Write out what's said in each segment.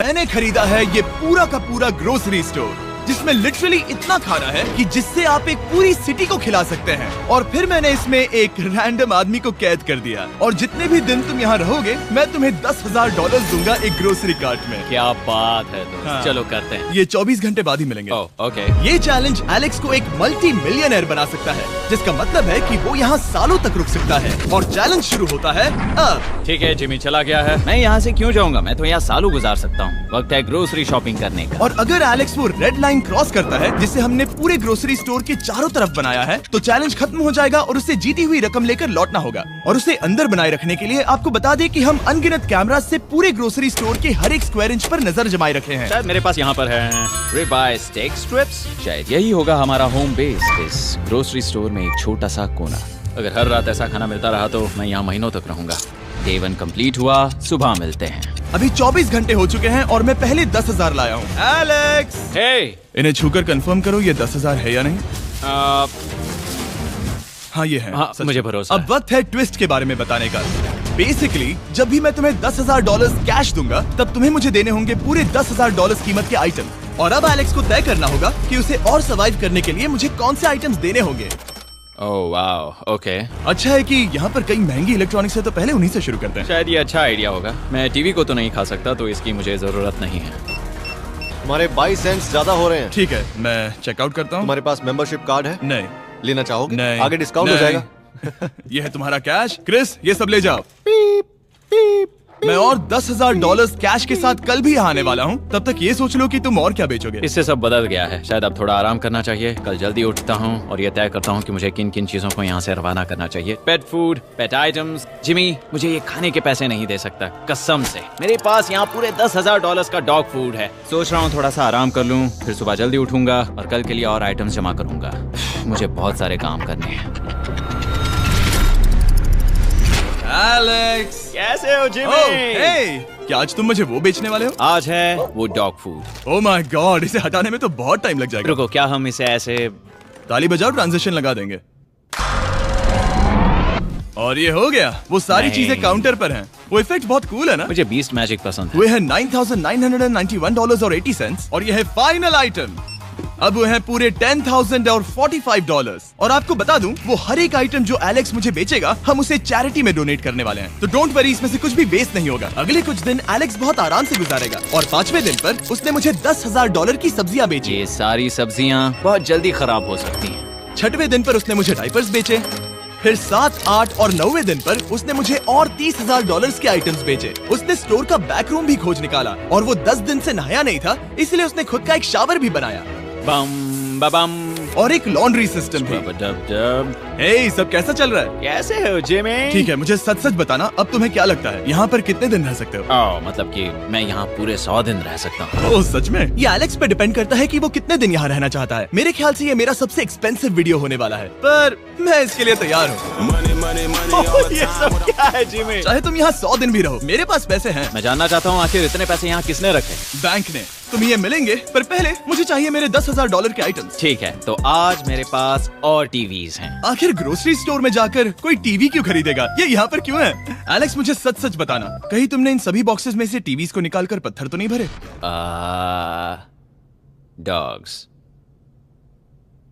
मैंने खरीदा है ये पूरा का पूरा ग्रोसरी स्टोर, जिसमें लिटरली इतना खाना है कि जिससे आप एक पूरी सिटी को खिला सकते हैं। और फिर मैंने इसमें एक रैंडम आदमी को कैद कर दिया, और जितने भी दिन तुम यहाँ रहोगे मैं तुम्हें $10,000 दूंगा एक ग्रोसरी कार्ट में। क्या बात है दोस्त। हाँ। चलो करते हैं। ये 24 घंटे बाद ही मिलेंगे। ओके। ये चैलेंज एलेक्स को एक मल्टी मिलियनर बना सकता है, जिसका मतलब है कि वो यहाँ सालों तक रुक सकता है। और चैलेंज शुरू होता है अब। ठीक है, जिमी चला गया है। मैं यहाँ से क्यों जाऊँगा, मैं तो यहाँ सालों गुजार सकता हूँ। वक्त है ग्रोसरी शॉपिंग करने का। और अगर एलेक्स वो रेड लाइन क्रॉस करता है जिसे हमने पूरे ग्रोसरी स्टोर के चारों तरफ बनाया है, तो चैलेंज खत्म हो जाएगा और उसे जीती हुई रकम लेकर लौटना होगा। और उसे अंदर बनाए रखने के लिए आपको बता दें कि हम अनगिनत कैमरा से पूरे ग्रोसरी स्टोर के हर एक स्क्वायर इंच पर नजर जमाए रखे हैं। शायद मेरे पास यहाँ पर है रिबाई स्टेक स्ट्रिप्स। शायद यही होगा हमारा होम बेस, इस ग्रोसरी स्टोर में एक छोटा सा कोना। अगर हर रात ऐसा खाना मिलता रहा तो मैं यहाँ महीनों तक रहूंगा। डे 1 कंप्लीट हुआ, सुबह मिलते हैं। अभी 24 घंटे हो चुके हैं और मैं पहले 10,000 लाया हूँ। एलेक्स, हे, इन्हें छूकर कंफर्म करो ये 10,000 है या नहीं। हाँ ये है। हाँ, मुझे भरोसा अब वक्त है ट्विस्ट के बारे में बताने का। बेसिकली जब भी मैं तुम्हें $10,000 कैश दूंगा, तब तुम्हें मुझे देने होंगे पूरे $10,000 कीमत के आइटम। और अब एलेक्स को तय करना होगा कि उसे और सर्वाइव करने के लिए मुझे कौन से आइटम्स देने होंगे। Oh wow, okay. अच्छा है कि यहाँ पर कई महंगी इलेक्ट्रॉनिक्स है, तो पहले उन्हीं से शुरू करते हैं। शायद ये अच्छा आइडिया होगा। मैं टीवी को तो नहीं खा सकता, तो इसकी मुझे जरूरत नहीं है। हमारे 22 सेंट्स ज्यादा हो रहे हैं। ठीक है, मैं चेकआउट करता हूँ। तुम्हारे पास मेंबरशिप कार्ड है? नहीं। लेना चाहोगे? नहीं। आगे डिस्काउंट हो जाएगा। ये है तुम्हारा कैश। क्रिस, ये सब ले जाओ। पीप, पीप, मैं और $10,000 कैश के साथ कल भी आने वाला हूँ। तब तक ये सोच लो कि तुम और क्या बेचोगे। इससे सब बदल गया है। शायद अब थोड़ा आराम करना चाहिए। कल जल्दी उठता हूँ और ये तय करता हूँ कि मुझे किन किन चीजों को यहाँ से रवाना करना चाहिए। पेट फूड, पेट आइटम्स। जिमी मुझे ये खाने के पैसे नहीं दे सकता, कसम से। मेरे पास यहाँ पूरे $10,000 का डॉग फूड है। सोच रहा हूँ थोड़ा सा आराम कर लूँ, फिर सुबह जल्दी उठूंगा और कल के लिए और आइटम्स जमा करूंगा। मुझे बहुत सारे काम करने हैं। एलेक्स, कैसे हो जिमी? हे, क्या आज तुम मुझे वो बेचने वाले हो? आज है वो dog food. Oh my God, इसे हटाने में तो बहुत टाइम लग जाएगा। रुको, क्या हम इसे ऐसे ताली बजाओ, ट्रांजिशन लगा देंगे। और ये हो गया। वो सारी नहीं। चीजें काउंटर पर हैं। वो इफेक्ट बहुत कूल है ना? मुझे बीस्ट मैजिक पसंद है। वो है $9,991.80 और ये है फाइनल आइटम। अब वो है पूरे $10,045 और आपको बता दूं, वो हर एक आइटम जो एलेक्स मुझे बेचेगा, हम उसे चैरिटी में डोनेट करने वाले हैं। तो डोंट वरी, इसमें से कुछ भी वेस्ट नहीं होगा। अगले कुछ दिन एलेक्स बहुत आराम से गुजारेगा और 5वें दिन पर उसने मुझे $10,000 की सब्जियां बेची। ये सारी सब्जियां बहुत जल्दी खराब हो सकती हैं। 6वें दिन पर उसने मुझे डाइपर्स बेचे। फिर 7, 8 और 9वें दिन पर उसने मुझे और $30,000 के आइटम्स बेचे। उसने स्टोर का बैक रूम भी खोज निकाला और वो 10 दिन से नहाया नहीं था, इसलिए उसने खुद का एक शावर भी बनाया। बम बम और एक लॉन्ड्री सिस्टम भी। हे, सब कैसा चल रहा है? कैसे हो जिमी? ठीक है, मुझे सच सच बताना, अब तुम्हें क्या लगता है यहाँ पर कितने दिन रह सकते हो? मतलब कि मैं यहाँ पूरे 100 दिन रह सकता हूँ। ओह सच में? ये एलेक्स पे डिपेंड करता है कि वो कितने दिन यहाँ रहना चाहता है। मेरे ख्याल से ये मेरा सबसे एक्सपेंसिव वीडियो होने वाला है, पर मैं इसके लिए तैयार हूँ। ये सब क्या है जिमी? चाहे तुम यहाँ 100 दिन भी रहो, मेरे पास पैसे हैं। मैं जानना चाहता हूँ आखिर इतने पैसे यहाँ किसने रखे? बैंक ने। तुम्हें ये मिलेंगे, पर पहले मुझे चाहिए मेरे $10,000 के आइटम्स। ठीक है, तो आज मेरे पास और टीवीज हैं। आखिर ग्रोसरी स्टोर में जाकर कोई टीवी क्यों खरीदेगा? ये यहाँ पर क्यों है? एलेक्स, मुझे सच सच बताना, कहीं तुमने इन सभी बॉक्सेस में से टीवीज को निकालकर पत्थर तो नहीं भरे? डॉग्स।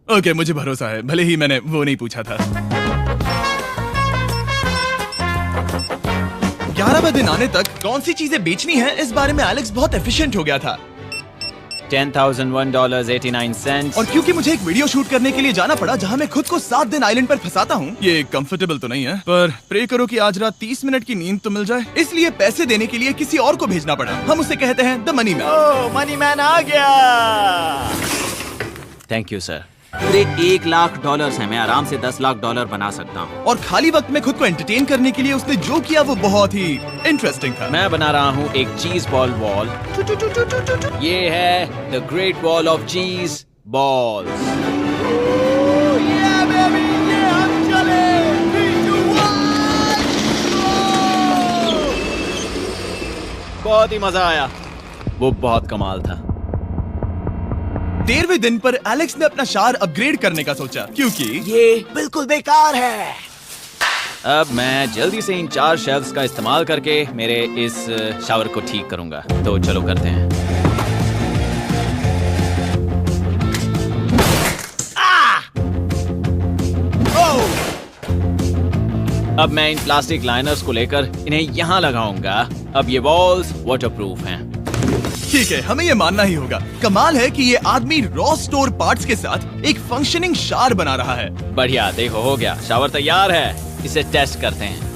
ओके, मुझे भरोसा है, भले ही मैंने वो नहीं पूछा था। 11वें दिन आने तक कौन सी चीजें बेचनी है, इस बारे में एलेक्स बहुत एफिशिएंट हो गया था। $10,001.89। और क्योंकि मुझे एक वीडियो शूट करने के लिए जाना पड़ा जहां मैं खुद को 7 दिन आइलैंड पर फंसाता हूं, ये कंफर्टेबल तो नहीं है, पर प्रे करो कि आज रात 30 मिनट की नींद तो मिल जाए। इसलिए पैसे देने के लिए किसी और को भेजना पड़ा। हम उसे कहते हैं the money man. Oh, money man आ गया। Thank you sir. पूरे $1,00,000 है। मैं आराम से $10,00,000 बना सकता हूँ। और खाली वक्त में खुद को एंटरटेन करने के लिए उसने जो किया वो बहुत ही इंटरेस्टिंग था। मैं बना रहा हूँ एक चीज बॉल वॉल। ये है द ग्रेट वॉल ऑफ चीज बॉल्स। बहुत ही मजा आया, वो बहुत कमाल था। 13वें दिन पर एलेक्स ने अपना शार अपग्रेड करने का सोचा, क्योंकि ये बिल्कुल बेकार है। अब मैं जल्दी से इन 4 शेल्फ्स का इस्तेमाल करके मेरे इस शावर को ठीक करूंगा। तो चलो करते हैं। अब मैं इन प्लास्टिक लाइनर्स को लेकर इन्हें यहाँ लगाऊंगा। अब ये वॉल्स वाटरप्रूफ हैं। ठीक है, हमें ये मानना ही होगा। कमाल है कि ये आदमी रॉ स्टोर पार्ट्स के साथ एक फंक्शनिंग शावर बना रहा है। बढ़िया, देखो हो गया, शावर तैयार है। इसे टेस्ट करते हैं।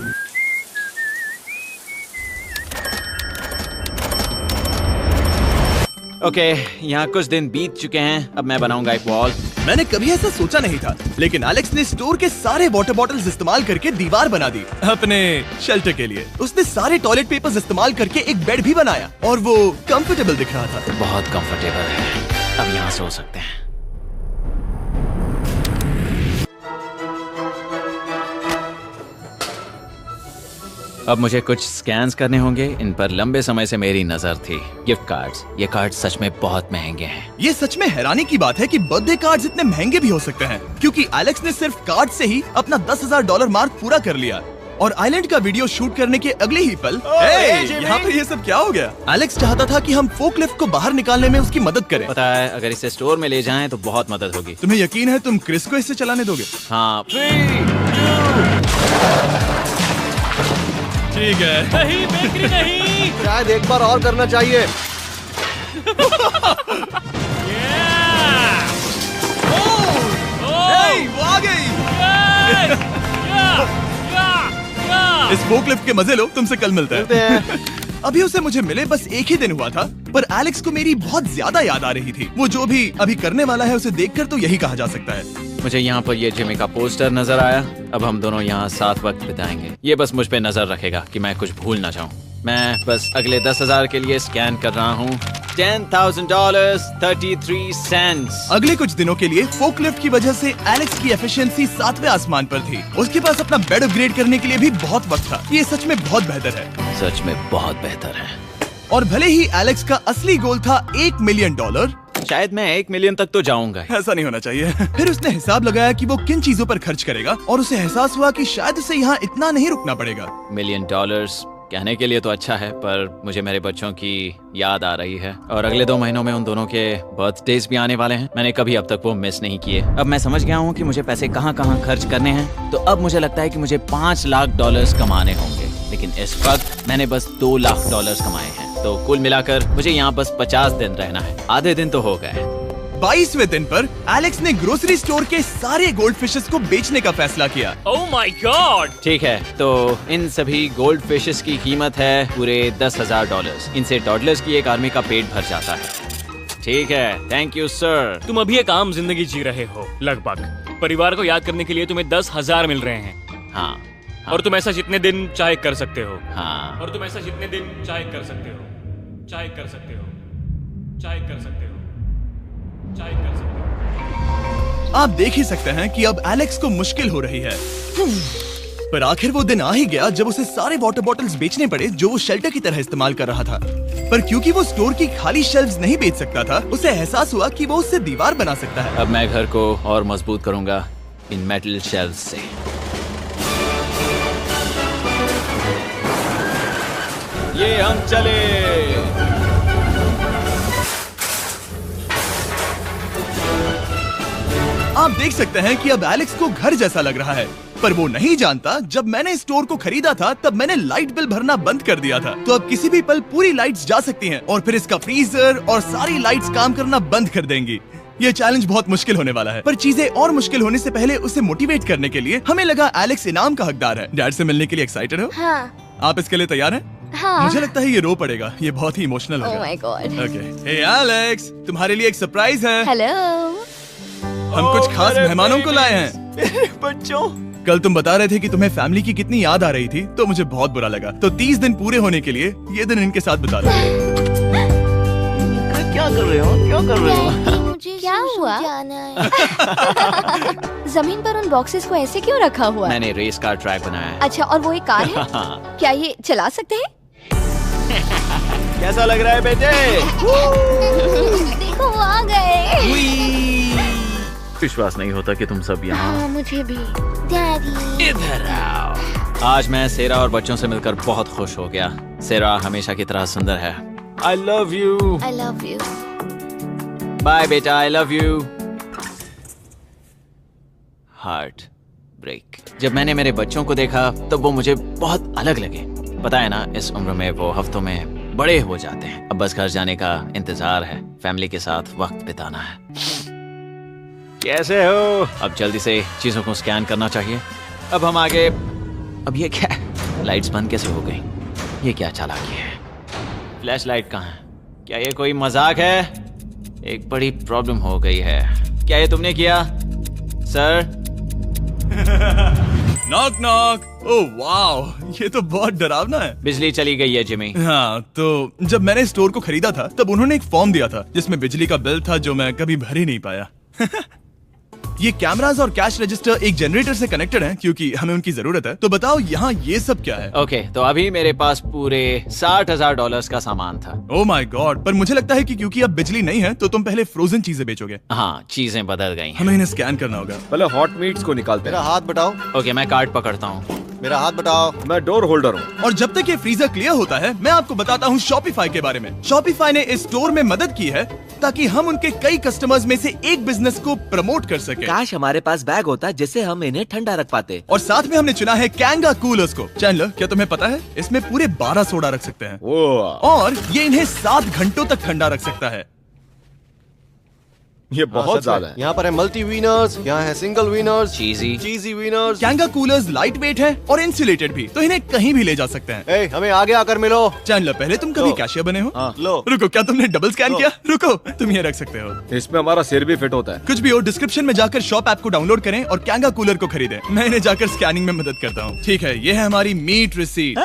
ओके, यहाँ कुछ दिन बीत चुके हैं। अब मैं बनाऊंगा एक वॉल। मैंने कभी ऐसा सोचा नहीं था, लेकिन एलेक्स ने स्टोर के सारे वाटर बॉटल्स इस्तेमाल करके दीवार बना दी अपने शेल्टर के लिए। उसने सारे टॉयलेट पेपर्स इस्तेमाल करके एक बेड भी बनाया और वो कंफर्टेबल दिख रहा था। बहुत कंफर्टेबल है। अब यहाँ सो सकते हैं। अब मुझे कुछ स्कैन्स करने होंगे। इन पर लंबे समय से मेरी नजर थी। Gift cards. ये कार्ड सच में बहुत महंगे हैं। ये सच में हैरानी की बात है कि बर्थडे कार्ड्स इतने महंगे भी हो सकते हैं, क्योंकि एलेक्स ने सिर्फ कार्ड से ही अपना $10,000 मार्क पूरा कर लिया। और आइलैंड का वीडियो शूट करने के अगले ही पल यहाँ पर ये सब क्या हो गया? एलेक्स चाहता था कि हम फोकलिफ्ट को बाहर निकालने में उसकी मदद करें। पता है, अगर इसे स्टोर में ले जाएं तो बहुत मदद होगी। तुम्हें यकीन है तुम क्रिस को इसे चलाने दोगे? हाँ। ठीक है। नहीं, बेकरी नहीं। शायद एक बार और करना चाहिए। वो आ गई। इस फोकलिफ्ट के मजे लो, तुमसे कल मिलते हैं। अभी उसे मुझे मिले बस एक ही दिन हुआ था, पर एलेक्स को मेरी बहुत ज्यादा याद आ रही थी। वो जो भी अभी करने वाला है उसे देखकर तो यही कहा जा सकता है। मुझे यहाँ पर ये जिमी का पोस्टर नजर आया। अब हम दोनों यहाँ साथ वक्त बिताएंगे। ये बस मुझ पे नजर रखेगा कि मैं कुछ भूल ना जाऊँ। मैं बस अगले 10,000 के लिए स्कैन कर रहा हूँ। $10,000 33 सेंट्स। अगले कुछ दिनों के लिए फोकलिफ्ट की वजह से एलेक्स की एफिशिएंसी 7वें आसमान पर थी। उसके पास अपना बेड अपग्रेड करने के लिए भी बहुत वक्त था। ये सच में बहुत बेहतर है। सच में बहुत बेहतर है। और भले ही एलेक्स का असली गोल था $1 मिलियन, शायद मैं 1 मिलियन तक तो जाऊंगा। ऐसा नहीं होना चाहिए। फिर उसने हिसाब लगाया कि वो किन चीजों पर खर्च करेगा और उसे एहसास हुआ कि शायद उसे यहाँ इतना नहीं रुकना पड़ेगा। $1 मिलियन कहने के लिए तो अच्छा है, पर मुझे मेरे बच्चों की याद आ रही है। और अगले 2 महीनों में उन दोनों के बर्थडेज भी आने वाले हैं। मैंने कभी अब तक वो मिस नहीं किए। अब मैं समझ गया हूँ कि मुझे पैसे कहाँ कहाँ खर्च करने हैं। तो अब मुझे लगता है कि मुझे $5 लाख कमाने होंगे। लेकिन इस वक्त मैंने बस $2 लाख कमाए हैं। तो कुल मिलाकर मुझे यहाँ बस 50 दिन रहना है। आधे दिन तो हो गए। 22वें दिन पर एलेक्स ने ग्रोसरी स्टोर के सारे गोल्ड फिशेस को बेचने का फैसला किया। Oh my God! ठीक है, तो इन सभी गोल्ड फिशेस की कीमत है पूरे $10,000। इनसे टॉडलर्स की एक आर्मी का पेट भर जाता है। ठीक है, थैंक यू सर। तुम अभी एक आम जिंदगी जी रहे हो लगभग। परिवार को याद करने के लिए तुम्हें 10,000 मिल रहे हैं। हाँ। और तुम ऐसा जितने दिन चाहे कर सकते हो। हाँ। और तुम ऐसा जितने दिन चाहे कर सकते हो। चाहे कर सकते हो। चाहे कर सकते हो। चाहे कर सकते हो। आप देख ही सकते हैं कि अब एलेक्स को मुश्किल हो रही है। पर आखिर वो दिन आ ही गया जब उसे सारे वाटर बॉटल्स बेचने पड़े जो वो शेल्टर की तरह इस्तेमाल कर रहा था। पर क्योंकि वो स्टोर की खाली शेल्फ्स नहीं बेच सकता था, उसे एहसास हुआ कि वो उससे दीवार बना सकता है। अब मैं घर को और मजबूत करूंगा इन मेटल शेल्फ्स से। ये हम चले। आप देख सकते हैं कि अब एलेक्स को घर जैसा लग रहा है। पर वो नहीं जानता, जब मैंने स्टोर को खरीदा था तब मैंने लाइट बिल भरना बंद कर दिया था। तो अब किसी भी पल पूरी लाइट्स जा सकती हैं और फिर इसका फ्रीजर और सारी लाइट्स काम करना बंद कर देंगी। ये चैलेंज बहुत मुश्किल होने वाला है, पर चीजें और मुश्किल होने से पहले उसे मोटिवेट करने के लिए हमें लगा एलेक्स इनाम का हकदार है। डैड से मिलने के लिए एक्साइटेड हो? हाँ। आप इसके लिए तैयार हैं? हाँ। मुझे लगता है ये रो पड़ेगा। ये बहुत ही इमोशनल Oh होगा। my God. Okay, hey Alex, तुम्हारे लिए एक सरप्राइज है। हेलो। हम कुछ खास मेहमानों को लाए हैं। बच्चों, कल तुम बता रहे थे कि तुम्हें फैमिली की कितनी याद आ रही थी, तो मुझे बहुत बुरा लगा। तो 30 दिन पूरे होने के लिए ये दिन इनके साथ बिता लो। क्या कर रहे हो? क्या कर रहे हो? मुझे क्या हुआ? जमीन पर उन बॉक्सेस को ऐसे क्यों रखा हुआ है? मैंने रेस कार ट्रैक बनाया है। अच्छा, और वो एक कार है? क्या ये चला सकते हैं? कैसा लग रहा है बेटे? देखो वो आ गए। विश्वास नहीं होता कि तुम सब यहाँ। हाँ, मुझे भी। डैडी। इधर आओ। आज मैं सेरा और बच्चों से मिलकर बहुत खुश हो गया। सेरा हमेशा की तरह सुंदर है। I love you. I love you. Bye बेटा, I love you. Heart break. जब मैंने मेरे बच्चों को देखा तब वो मुझे बहुत अलग लगे। पता है ना, इस उम्र में वो हफ्तों में बड़े हो जाते हैं। अब बस घर जाने का इंतजार है, फैमिली के साथ वक्त बिताना है। कैसे हो? अब जल्दी से चीजों को स्कैन करना चाहिए। अब हम आगे। अब ये क्या है? लाइट्स बंद कैसे हो गई? ये क्या चालाकी है? फ्लैश लाइट कहाँ है? क्या ये कोई मजाक है? एक बड़ी प्रॉब्लम हो गई है। क्या ये तुमने किया सर? Knock knock. ओह वाह, ये तो बहुत डरावना है। बिजली चली गई है जिमी। हाँ, तो जब मैंने स्टोर को खरीदा था तब उन्होंने एक फॉर्म दिया था जिसमें बिजली का बिल था जो मैं कभी भर ही नहीं पाया। ये कैमरास और कैश रजिस्टर एक जनरेटर से कनेक्टेड हैं क्योंकि हमें उनकी जरूरत है। तो बताओ यहाँ ये सब क्या है? ओके, तो अभी मेरे पास पूरे $60,000 का सामान था। ओह माय गॉड, पर मुझे लगता है कि क्योंकि अब बिजली नहीं है तो तुम पहले फ्रोजन चीजें बेचोगे। हाँ, चीजें बदल गई हैं। हमें इन्हें स्कैन करना होगा। पहले हॉट मीट्स को निकालते मेरा हैं। हाथ बटाओ। ओके, मैं कार्ड पकड़ता हूँ। मेरा हाथ बटाओ। मैं डोर होल्डर हूँ। और जब तक ये फ्रीजर क्लियर होता है मैं आपको बताता हूँ शॉपिफाई के बारे में। शॉपिफाई ने इस स्टोर में मदद की है ताकि हम उनके कई कस्टमर्स में से एक बिजनेस को प्रमोट कर सके। काश हमारे पास बैग होता जिससे हम इन्हें ठंडा रख पाते। और साथ में हमने चुना है कैंगा कूलर्स को। चैनलर, क्या तुम्हें पता है इसमें पूरे 12 सोडा रख सकते हैं और ये इन्हें 7 घंटों तक ठंडा रख सकता है। ये बहुत ज्यादा है। यहाँ पर है मल्टी विनर्स, यहाँ है single winners, cheesy. Cheesy winners. Kanga coolers light weight है और इंसुलेटेड भी, तो इन्हें कहीं भी ले जा सकते हैं। ए, हमें आगे आकर मिलो। चैनलर, पहले तुम कभी लो। कैशियर बने हो? हाँ। लो। रुको, क्या तुमने डबल स्कैन लो। किया? रुको, तुम ये रख सकते हो। इसमें हमारा सिर भी फिट होता है। कुछ भी हो, डिस्क्रिप्शन में जाकर शॉप ऐप को डाउनलोड करें और कैंगा कूलर को खरीदें। मैं इन्हें जाकर स्कैनिंग में मदद करता हूँ। ठीक है, ये है हमारी मीट रिसीट।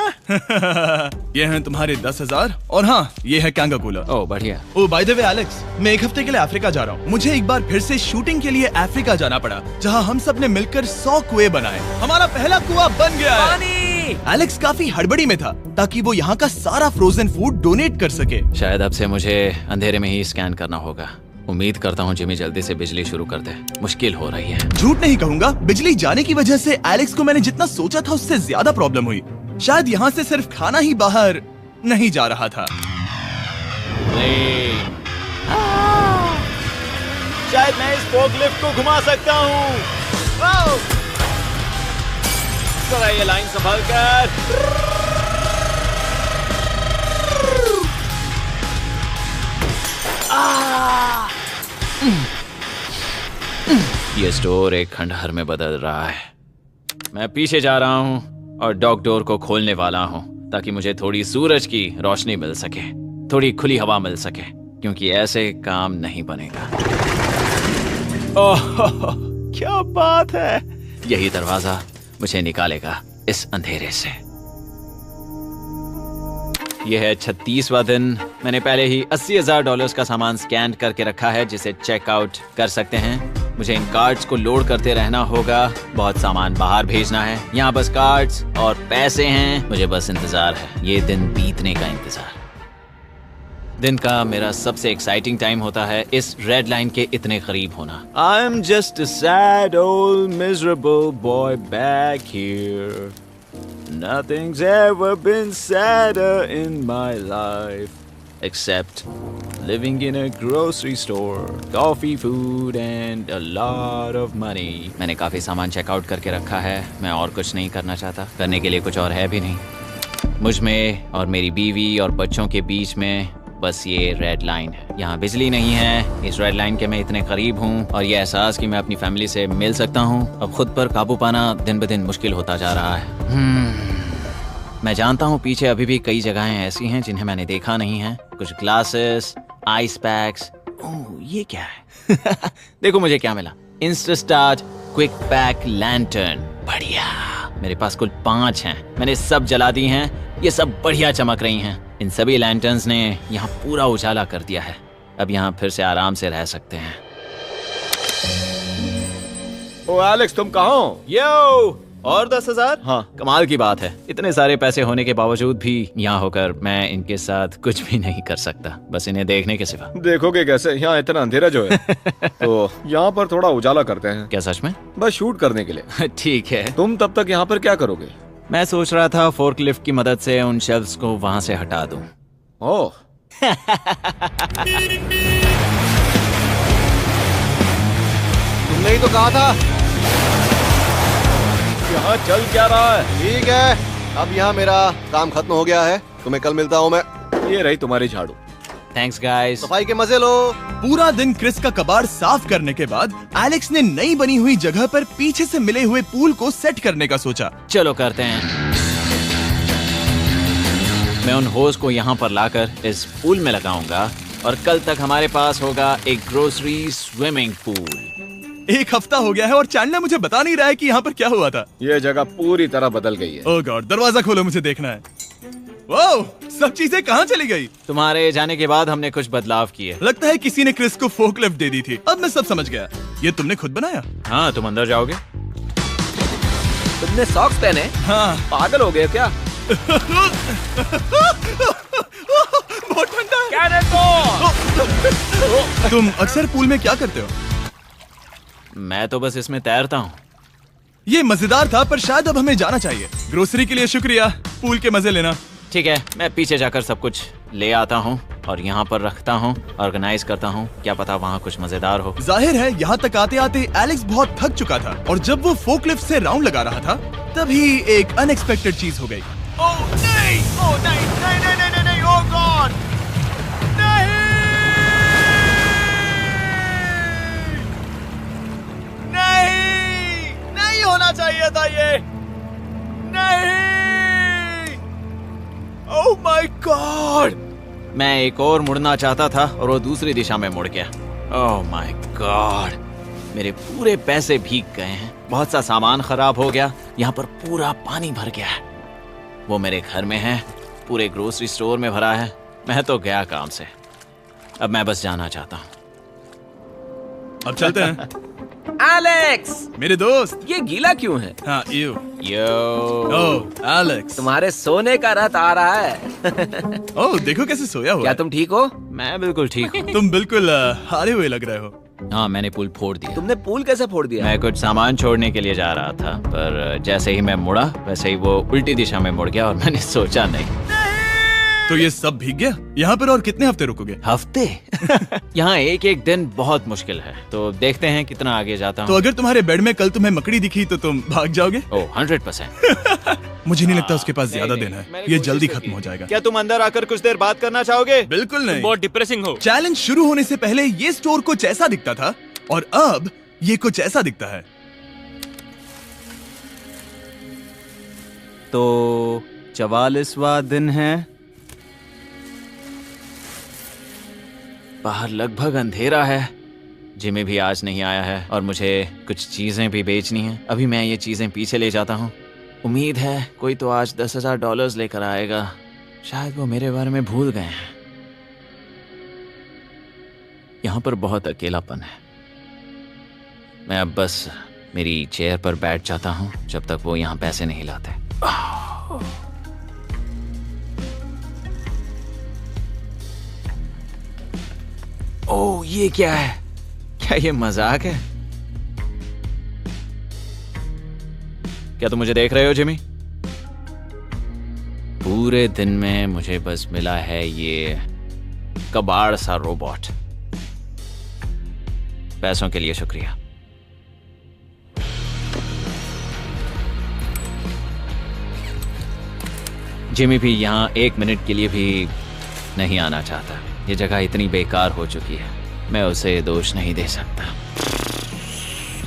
ये हैं तुम्हारे 10,000 और हाँ, ये है कैंगा कूलर। ओह बढ़िया। ओ बाय द वे एलेक्स, मैं एक हफ्ते के लिए अफ्रीका जा रहा हूँ। मुझे एक बार फिर से शूटिंग के लिए अफ्रीका जाना पड़ा जहाँ हम सब ने मिलकर 100 कुएं बनाए। हमारा पहला कुआं बन गया है। एलेक्स काफी हड़बड़ी में था ताकि वो यहाँ का सारा फ्रोजन फूड डोनेट कर सके। शायद अब से मुझे अंधेरे में ही स्कैन करना होगा। उम्मीद करता हूँ जिमी जल्दी से बिजली शुरू कर दे। मुश्किल हो रही है। झूठ नहीं कहूंगा, बिजली जाने की वजह से एलेक्स को मैंने जितना सोचा था उससे ज्यादा प्रॉब्लम हुई। शायद यहाँ से सिर्फ खाना ही बाहर नहीं जा रहा था। शायद मैं इस फोकलिफ्ट को घुमा सकता हूँ। जरा ये लाइन संभाल कर। ये स्टोर एक खंडहर में बदल रहा है। मैं पीछे जा रहा हूँ और डॉग डोर को खोलने वाला हूँ ताकि मुझे थोड़ी सूरज की रोशनी मिल सके, थोड़ी खुली हवा मिल सके, क्योंकि ऐसे काम नहीं बनेगा। ओह क्या बात है! यही दरवाजा मुझे निकालेगा इस अंधेरे से। यह है 36वां दिन। मैंने पहले ही $80,000 का सामान स्कैन करके रखा है जिसे चेकआउट कर सकते हैं। मुझे इन कार्ड्स को लोड करते रहना होगा। बहुत सामान बाहर भेजना है। यहाँ बस कार्ड्स और पैसे हैं। मुझे बस इंतजार है, ये दिन बीतने का इंतजार। दिन का मेरा सबसे एक्साइटिंग टाइम होता है इस रेड लाइन के इतने करीब होना। I am just a sad old miserable boy back here. Nothing's ever been sadder in my life except living in a grocery store, coffee, food and a lot of money. मैंने काफी सामान checkout करके रखा है। मैं और कुछ नहीं करना चाहता। करने के लिए कुछ और है भी नहीं। मुझ में और मेरी बीवी और बच्चों के बीच में बस ये रेड लाइन है। यहाँ बिजली नहीं है। इस रेड लाइन के मैं इतने करीब हूँ और ये एहसास कि मैं अपनी फैमिली से मिल सकता हूँ अब खुद पर काबू पाना दिन ब दिन मुश्किल होता जा रहा है। मैं जानता हूँ पीछे अभी भी कई जगहें ऐसी हैं जिन्हें मैंने देखा नहीं है। कुछ ग्लासेस, आइस पैक्स। ओह ये क्या है? देखो मुझे क्या मिला। Insta start quick pack lantern. बढ़िया। मेरे पास कुल 5 हैं। मैंने सब जला दी हैं। ये सब बढ़िया चमक रही हैं। इन सभी लैंटर्न्स ने यहाँ पूरा उजाला कर दिया है। अब यहाँ फिर से आराम से रह सकते हैं। ओ एलेक्स, तुम कहाँ हो? यो और 10,000? हाँ। कमाल की बात है। इतने सारे पैसे होने के बावजूद भी यहाँ होकर मैं इनके साथ कुछ भी नहीं कर सकता, बस इन्हें देखने के सिवा। देखोगे कैसे? यहाँ इतना अंधेरा जो है। तो यहाँ पर थोड़ा उजाला करते हैं। क्या सच में? बस शूट करने के लिए। ठीक है। तुम तब तक यहाँ पर क्या करोगे? मैं सोच रहा था फोर्कलिफ्ट की मदद से उन शेल्फ्स को वहां से हटा दूं। ओह, तुमने ही तो कहा था। यहाँ चल क्या रहा है? ठीक है, अब यहाँ मेरा काम खत्म हो गया है। तुम्हें कल मिलता हूँ मैं। ये रही तुम्हारी झाड़ू। Thanks guys. सफाई के मजे लो। पूरा दिन क्रिस का कबाड़ साफ करने के बाद एलेक्स ने नई बनी हुई जगह पर पीछे से मिले हुए पूल को सेट करने का सोचा। चलो करते हैं। मैं उन होज को यहाँ पर लाकर इस पूल में लगाऊंगा और कल तक हमारे पास होगा एक ग्रोसरी स्विमिंग पूल। एक हफ्ता हो गया है और चैंडलर मुझे बता नहीं रहा है कि यहाँ पर क्या हुआ था। ये जगह पूरी तरह बदल गई है। ओह गॉड, दरवाजा खोलो, मुझे देखना है। वाओ, सब चीजें कहाँ चली गई? तुम्हारे जाने के बाद हमने कुछ बदलाव किए। लगता है किसी ने क्रिस को फोर्कलिफ्ट दे दी थी। अब मैं सब समझ गया। ये तुमने खुद बनाया? हाँ, तुम अंदर जाओगे? तुमने सॉक्स पहने? हाँ। पागल हो गए क्या? बहुत ठंडा है। तुम अक्सर पूल में क्या करते हो? मैं तो बस इसमें तैरता हूँ। ये मजेदार था, पर शायद अब हमें जाना चाहिए। ग्रोसरी के लिए शुक्रिया, पूल के मजे लेना। ठीक है, मैं पीछे जाकर सब कुछ ले आता हूँ और यहाँ पर रखता हूँ, ऑर्गेनाइज करता हूँ। क्या पता वहाँ कुछ मजेदार हो। जाहिर है यहाँ तक आते आते एलेक्स बहुत थक चुका था और जब वो फोर्कलिफ्ट से राउंड लगा रहा था तभी एक अनएक्सपेक्टेड चीज हो गई। ओह नहीं, ओह नहीं, नहीं, नहीं, नहीं, नहीं, ओह गॉड, नहीं, नहीं, नहीं होना चाहिए था ये, नहीं, ओह माय गॉड। मैं एक और मुड़ना चाहता था और वो दूसरी दिशा में मुड़ गया। ओह माय गॉड, मेरे पूरे पैसे भीग गए हैं। बहुत सा सामान खराब हो गया। यहाँ पर पूरा पानी भर गया है। वो मेरे घर में है, पूरे ग्रोसरी स्टोर में भरा है। मैं तो गया काम से। अब मैं बस जाना चाहता हूँ। अब चलते हैं। एलेक्स, मेरे दोस्त। ये गीला क्यों है? हाँ, यू। यो, ओह एलेक्स, तुम्हारे सोने का रथ आ रहा है। ओह देखो कैसे सोया हुआ क्या है। तुम ठीक हो? मैं बिल्कुल ठीक हूँ। तुम बिल्कुल हारे हुए लग रहे हो। हाँ, मैंने पुल फोड़ दिया। तुमने पूल कैसे फोड़ दिया? मैं कुछ सामान छोड़ने के लिए जा रहा था, पर जैसे ही मैं मुड़ा वैसे ही वो उल्टी दिशा में मुड़ गया और मैंने सोचा नहीं। तो ये सब भीग गया। यहाँ पर और कितने हफ्ते रुकोगे? हफ्ते? यहाँ एक एक दिन बहुत मुश्किल है, तो देखते हैं कितना आगे जाता तो हूँ। अगर तुम्हारे बेड में कल तुम्हें मकड़ी दिखी तो तुम भाग जाओगे? ओह 100%। मुझे नहीं लगता उसके पास ज्यादा नहीं, दिन है। मैंने ये कोशिश जल्दी तो खत्म की। हो जाएगा। क्या तुम अंदर आकर कुछ देर बात करना चाहोगे? बिल्कुल नहीं। बहुत डिप्रेसिंग हो। चैलेंज शुरू होने से पहले ये स्टोर कुछ ऐसा दिखता था और अब ये कुछ ऐसा दिखता है। तो 44वां दिन है। बाहर लगभग अंधेरा है। जिमी भी आज नहीं आया है और मुझे कुछ चीजें भी बेचनी हैं। अभी मैं ये चीजें पीछे ले जाता हूँ। उम्मीद है कोई तो आज $10,000 लेकर आएगा। शायद वो मेरे बारे में भूल गए हैं। यहाँ पर बहुत अकेलापन है। मैं अब बस मेरी चेयर पर बैठ जाता हूँ जब तक वो यहाँ पैसे नहीं लाते। ओह, ये क्या है? क्या ये मजाक है? क्या तुम मुझे देख रहे हो जिमी? पूरे दिन में मुझे बस मिला है ये कबाड़ सा रोबोट। पैसों के लिए शुक्रिया। जिमी भी यहाँ 1 मिनट के लिए भी नहीं आना चाहता। ये जगह इतनी बेकार हो चुकी है, मैं उसे दोष नहीं दे सकता।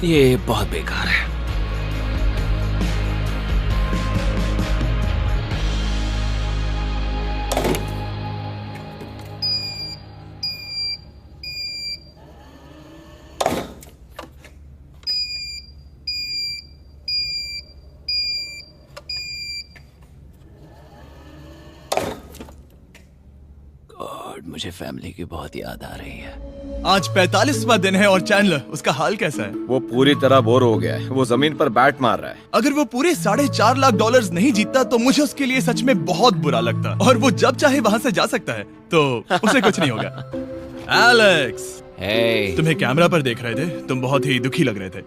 ये बहुत बेकार है। मुझे फैमिली की बहुत याद आ रही है। आज 45वां दिन है और चैंडलर, उसका हाल कैसा है? वो पूरी तरह बोर हो गया है। वो जमीन पर बैट मार रहा है। अगर वो पूरे $4.5 लाख नहीं जीतता तो मुझे उसके लिए सच में बहुत बुरा लगता। और वो जब चाहे वहाँ से जा सकता है, तो उसे कुछ नहीं होगा। एलेक्स, हे, तुम्हें कैमरा पर देख रहे थे। तुम बहुत ही दुखी लग रहे थे।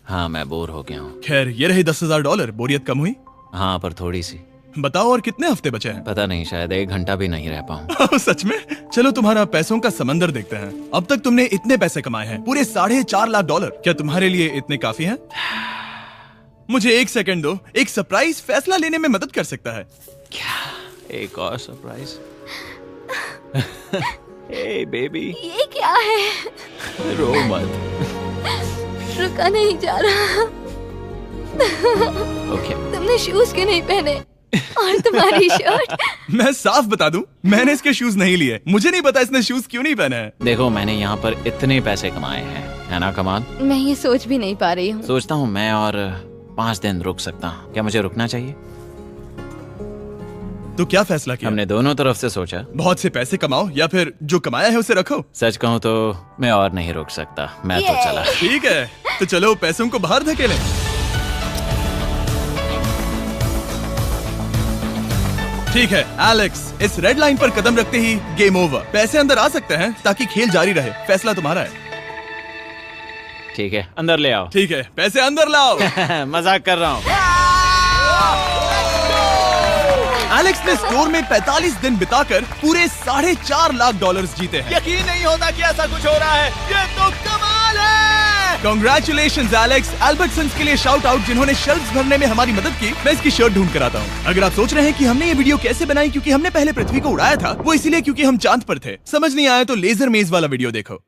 हाँ, मैं बोर हो गया हूँ। खैर, ये रहे $10,000। बोरियत कम हुई? हाँ, पर थोड़ी सी। बताओ और कितने हफ्ते बचे हैं? पता नहीं, शायद 1 घंटा भी नहीं रह पाऊँ। सच में? चलो तुम्हारा पैसों का समंदर देखते हैं। अब तक तुमने इतने पैसे कमाए हैं, पूरे $4.5 लाख। क्या तुम्हारे लिए इतने काफी हैं? मुझे 1 सेकंड दो, एक सरप्राइज फैसला लेने में मदद कर सकता है। क्या? एक और सरप्राइज? हे बेबी, ये क्या है? रो मत। रुका नहीं जा रहा। ओके। तुमने शूज क्यों नहीं पहने? और तुम्हारी शर्ट? मैं साफ बता दूं, मैंने इसके शूज नहीं लिए। मुझे नहीं पता इसने शूज क्यों नहीं पहने हैं। देखो, मैंने यहाँ पर इतने पैसे कमाए हैं, है ना कमाल? मैं ये सोच भी नहीं पा रही हूँ। सोचता हूँ मैं और 5 दिन रुक सकता हूँ। क्या मुझे रुकना चाहिए? तो क्या फैसला किया? हमने दोनों तरफ से सोचा। बहुत से पैसे कमाओ या फिर जो कमाया है उसे रखो। सच कहूँ तो मैं और नहीं रुक सकता, मैं तो चला। ठीक है, तो चलो पैसों को बाहर धकेलें। ठीक है एलेक्स, इस रेड लाइन पर कदम रखते ही गेम ओवर। पैसे अंदर आ सकते हैं ताकि खेल जारी रहे। फैसला तुम्हारा है। ठीक है, अंदर ले आओ। ठीक है, पैसे अंदर लाओ। मजाक कर रहा हूँ। एलेक्स ने स्टोर में 45 दिन बिताकर पूरे $4.5 लाख जीते हैं। यकीन नहीं होता कि ऐसा कुछ हो रहा है। ये तो कमाल है। Congratulations Alex. एल्बर्टसन्स के लिए शाउट आउट जिन्होंने शेल्फ्स भरने में हमारी मदद की। मैं इसकी शर्ट ढूंढ कर आता हूँ। अगर आप सोच रहे हैं कि हमने ये वीडियो कैसे बनाई क्योंकि हमने पहले पृथ्वी को उड़ाया था, वो इसीलिए क्योंकि हम चांद पर थे। समझ नहीं आया तो लेजर मेज वाला वीडियो देखो।